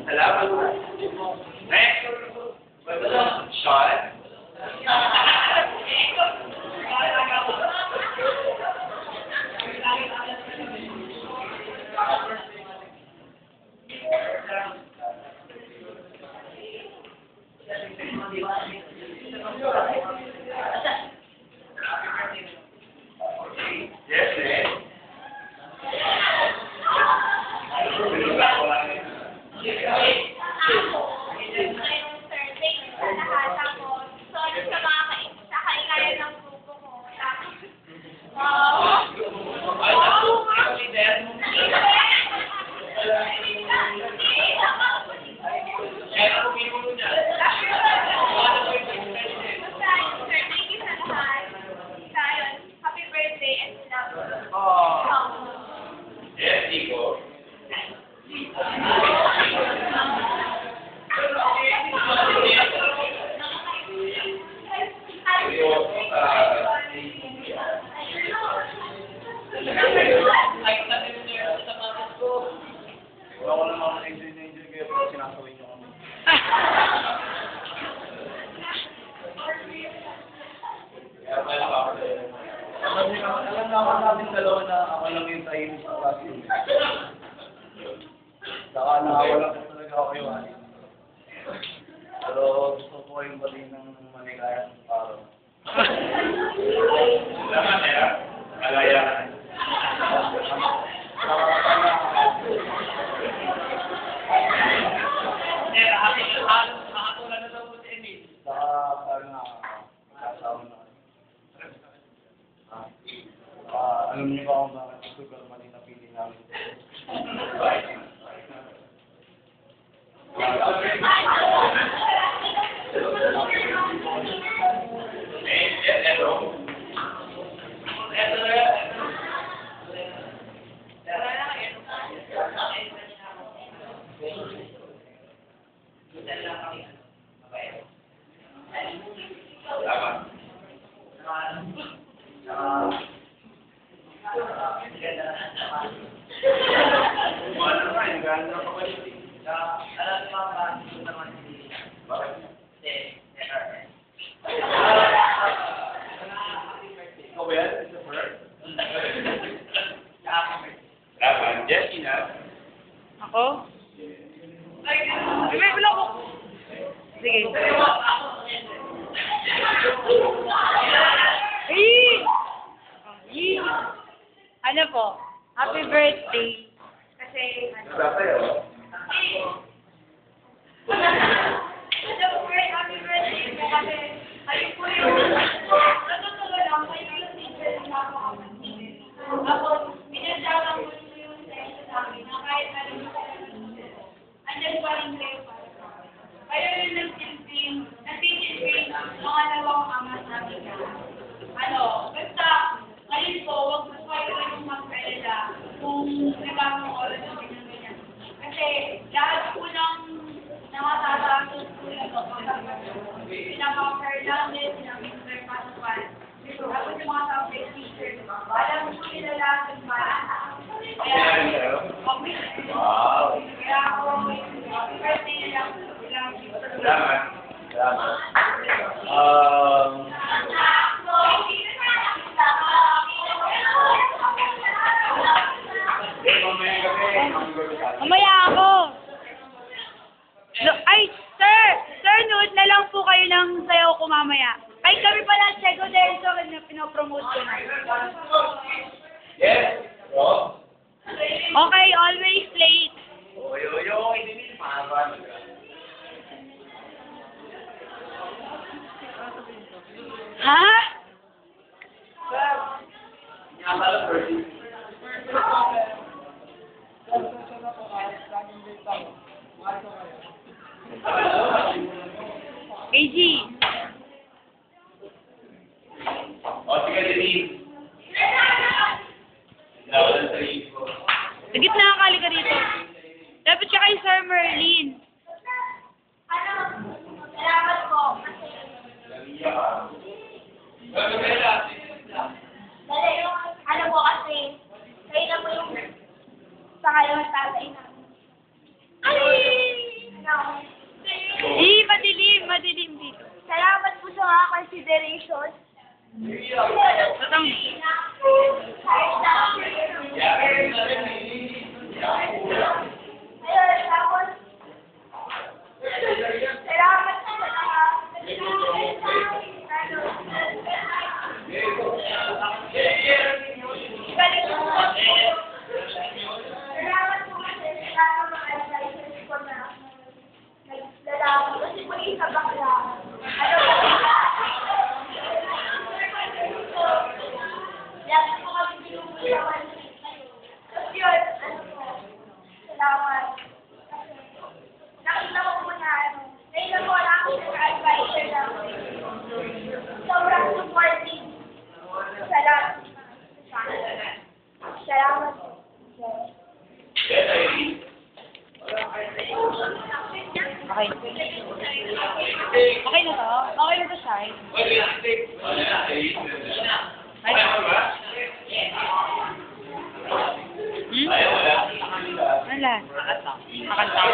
Salamat. Next. Shot. Yes, Nico. Ako naman na-enjoy kayo pag sinasawin niyo kami. Alam naman natin dalawa na ako lang yung tahimik sa classroom. Saka nakawala ko talaga ako yung ani. Pero gusto ko yung batiin ng maligayang araw. Salamat, Era. Malaya ka. Alam niyo ba kung bakit ito sugar mali na pili namin? Ako? Ay, may wala ko. Sige. Ano po? Happy birthday. Kasi, happy birthday po kasi, ayun po yung, natutuwa lang, kayo yung teacher na ako kapatid. Tapos, pinasyalang po yung teacher sa amin na kahit anong andyan pa rin kayo para sa akin. Kayo yung nagtitilping mga dalawang ama sa amin na, basta, ngayon po, huwag mo kayo yung mag-alala kung nagkakang oras na ganyan. Kasi, lahat po ng nakatatakot po yung pinaka-offer namin, pinaka-offer pasupal. Tapos yung mga subject teachers, alam mo nila lahat yung paraan. Wow. Kaya ako, birthday na lang. Salamat. Salamat. Mamaya ako. No, ay, sir! Sir, nood na lang po kayo ng sayaw ko mamaya. Ay, kami pala, secondary so na pinopromote ko na. Yes. Bro. Okay, always late. Oy, hindi mahaba. Ha? AG. O, sige, Denise. Lawan sa ito. Sa gitna ka, halika dito. Dapat siya kay Sir Merlin. Salamat po. Dali, ano po kasi, kayo na po yung pangalawang tatay namin. Ay! No. Madilim dito. Salamat po sa mga consideration. Ayun, tapos, salamat po sa mga salamat po kasi sa mga advisors ko na naglalako kasi po isa bakla. Ano ba? Lagi po kami tinutulungan. Tapos yun, ano po, salamat. Nakita ko po na ano, ngayon na po nakita sa advisor na sobrang supportive sa lahat. Salamat po. Okay. Okay na to? Okay na to, Shai? Hmm? Wala. Makanta.